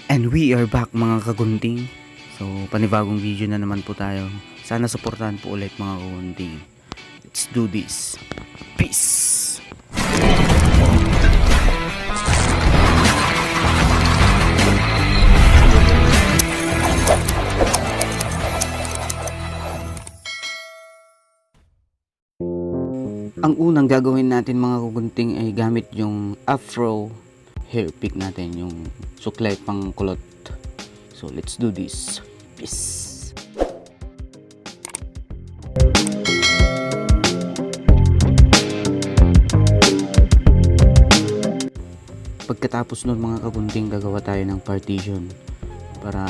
And we are back mga kagunting. So panibagong video na naman po tayo. Sana suportahan po ulit mga kagunting. Let's do this. Peace. Ang unang gagawin natin mga kagunting ay gamit yung afro hair pick natin, yung suklay pang kulot. So let's do this. Peace. Pagkatapos nun mga kagunting, gagawa tayo ng partition para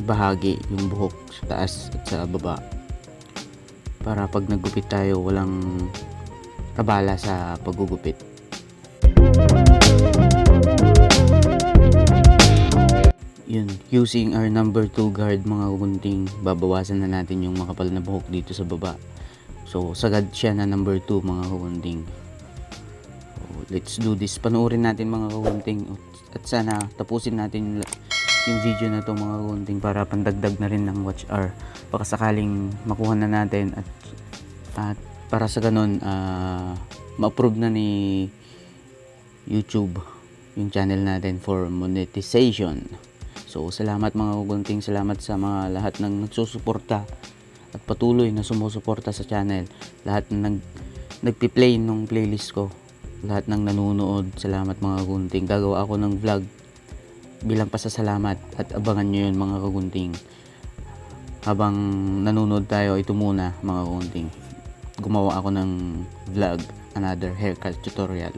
ibahagi yung buhok sa taas at sa baba, para pag naggupit tayo walang kabala sa paggugupit. Yun, using our number 2 guard mga kagunting, babawasan na natin yung makapal na buhok dito sa baba. So sagad siya na number 2 mga kagunting. So, let's do this. Panoorin natin mga kagunting, at sana tapusin natin yung video na to mga kagunting para pandagdag na rin ng watch hour, baka sakaling makuha na natin at para sa ganun ma-approve na ni YouTube yung channel natin for monetization. So salamat mga kagunting, salamat sa mga lahat ng nagsusuporta at patuloy na sumusuporta sa channel, lahat ng nagpi-play ng playlist ko, lahat ng nanonood. Salamat mga kagunting. Gagawa ako ng vlog bilang pasasalamat at abangan nyo yun mga kagunting. Habang nanonood tayo, ito muna mga kagunting, gumawa ako ng vlog, another haircut tutorial.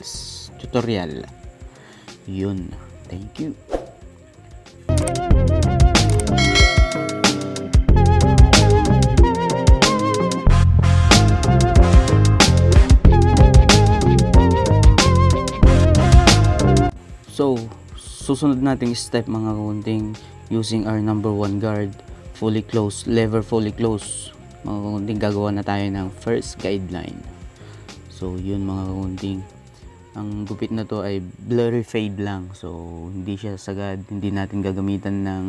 Yun, thank you. So susunod nating step mga kagunting, using our number 1 guard, fully closed, lever fully closed mga kagunting, gagawa na tayo ng first guideline. So yun mga kagunting, ang gupit na to ay blurry fade lang, so hindi siya sagad, hindi natin gagamitan ng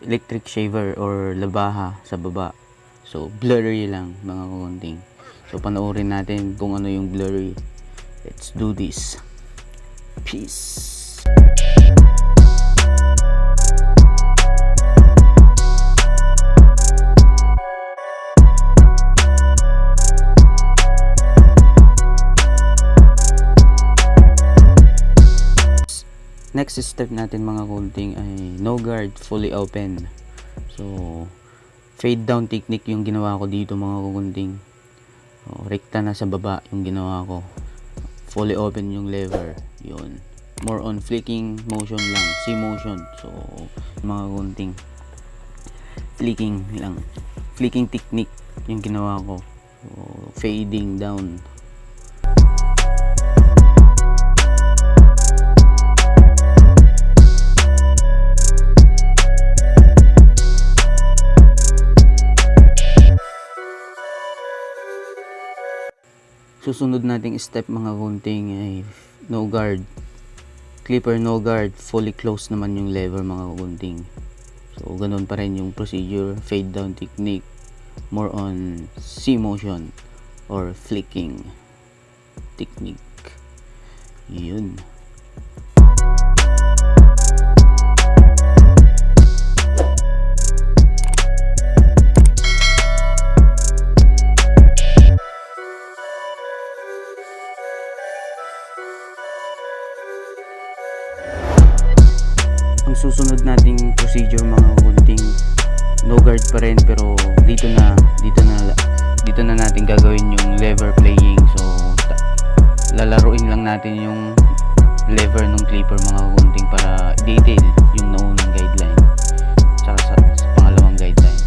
electric shaver or labaha sa baba. So blurry lang mga kagunting. So panoorin natin kung ano yung blurry. Let's do this. Peace. Next step natin mga kagunting ay no guard, fully open. So fade down technique yung ginawa ko dito mga kagunting. So, rekta na sa baba yung ginawa ko, fully open yung lever. Yun, more on flicking motion lang, C-motion. So mga kagunting, flicking lang, flicking technique yung ginawa ko. So, fading down. Susunod nating step mga kagunting ay no guard, clipper no guard, fully closed naman yung lever mga kagunting. So ganun pa rin yung procedure, fade down technique, more on C motion or flicking technique. Yun. Ang susunod nating procedure mga kagunting, no guard pa rin, pero dito na natin gagawin yung lever playing. So lalaruin lang natin yung lever ng clipper mga kagunting para detail yung naunang guideline tsaka sa pangalawang guideline.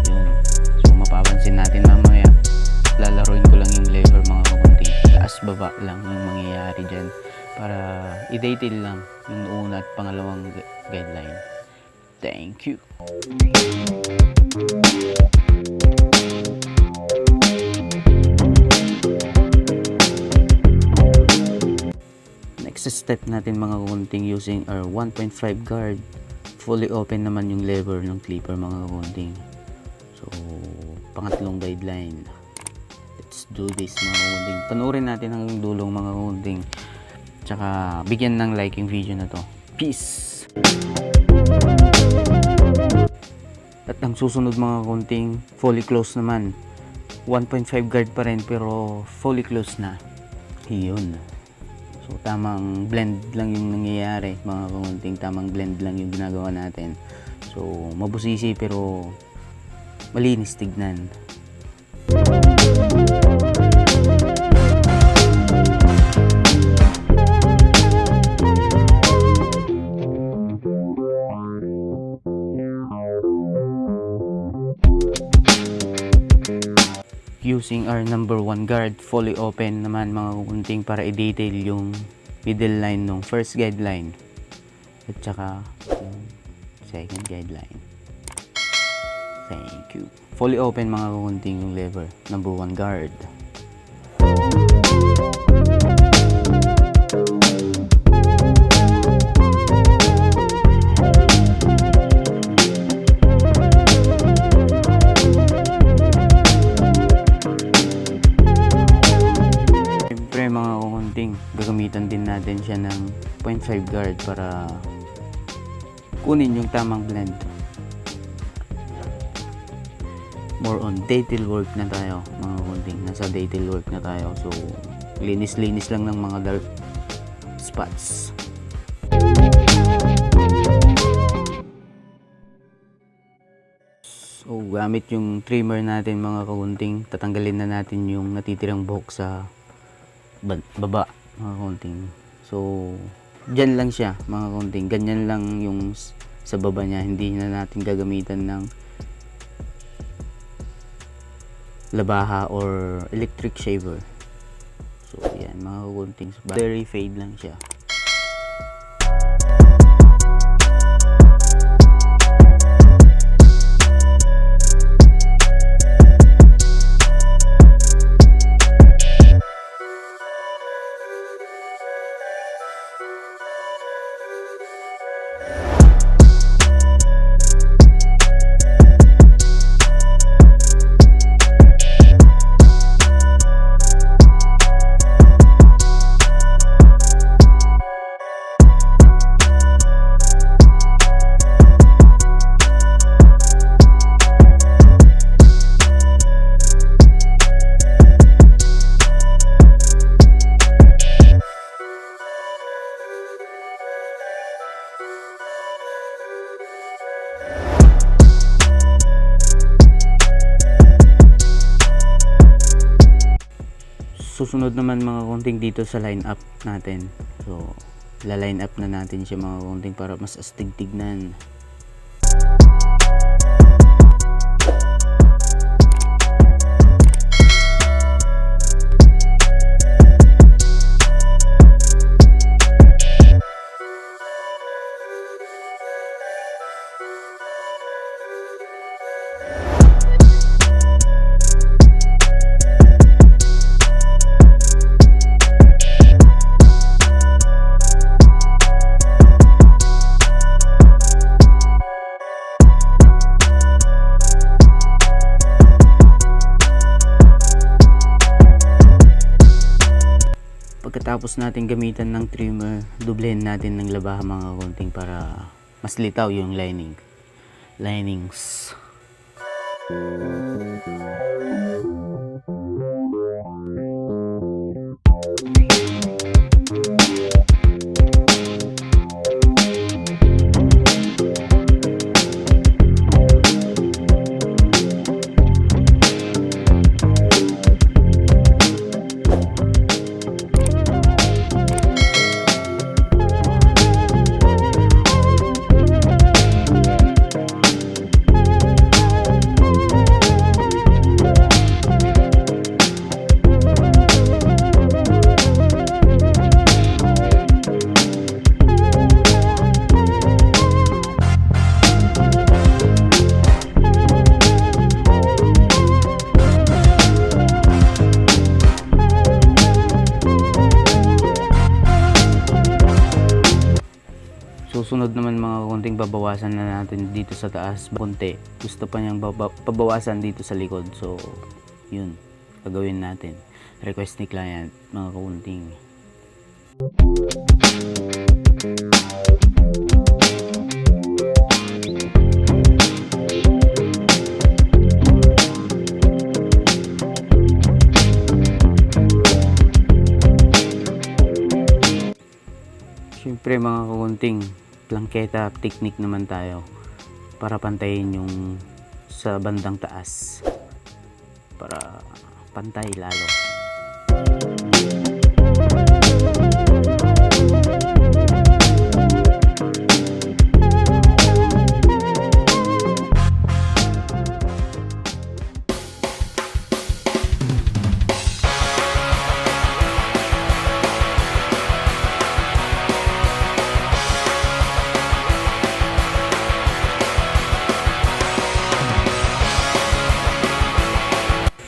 Yun. So mapapansin natin mamaya, lalaruin ko lang yung lever mga kagunting, taas baba lang yung mangyayari dyan para i-detail lang yung una at pangalawang guideline. Thank you. Last step natin mga kagunting, using our 1.5 guard. Fully open naman yung lever ng clipper mga kagunting. So pangatlong guideline. Let's do this mga kagunting. Panoorin natin hanggang dulong mga kagunting. Tsaka bigyan ng like yung video na to. Peace! At ang susunod mga kagunting, fully closed naman. 1.5 guard pa rin pero fully closed na. Yun. So tamang blend lang yung nangyayari mga kagunting, tamang blend lang yung ginagawa natin. So mabusisi pero malinis tignan. Using our number 1 guard, fully open naman mga kagunting para i-detail yung middle line ng first guideline at saka yung second guideline. Thank you. Fully open mga kagunting yung lever, number 1 guard. Gagamitan din natin siya ng 0.5 guard para kunin yung tamang blend. More on detail work na tayo mga kagunting. Nasa detail work na tayo. So linis-linis lang ng mga dark spots. So gamit yung trimmer natin mga kagunting, tatanggalin na natin yung natitirang buhok sa baba mga kagunting. So dyan lang siya mga kagunting, ganyan lang yung sa baba niya, hindi na natin gagamitan ng labaha or electric shaver. So yan mga kagunting, very fade lang siya. Susunod naman mga kagunting dito sa line up natin. So la-line up na natin siya mga kagunting para mas astig tignan. Pagkatapos natin gamitan ng trimmer, dublehin natin ng labaha mga kagunting para mas litaw yung linings. naman mga kagunting, babawasan na natin dito sa taas konti. Gusto pa niyang pabawasan dito sa likod. So yun, gagawin natin. Request ni client mga kagunting. Siyempre mga kagunting, plangketa technique naman tayo para pantayin yung sa bandang taas, para pantay lalo.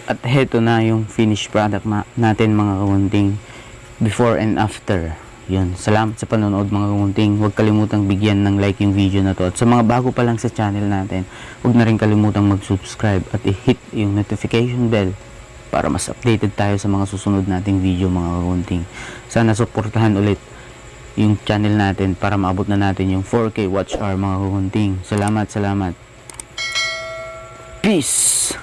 At heto na yung finished product natin mga kagunting, before and after. Yun, salamat sa panonood mga kagunting. Huwag kalimutang bigyan ng like yung video na to. At sa mga bago pa lang sa channel natin, huwag na rin kalimutang mag-subscribe at i-hit yung notification bell para mas updated tayo sa mga susunod nating video mga kagunting. Sana suportahan ulit yung channel natin para maabot na natin yung 4K watch hour mga kagunting. Salamat. Peace!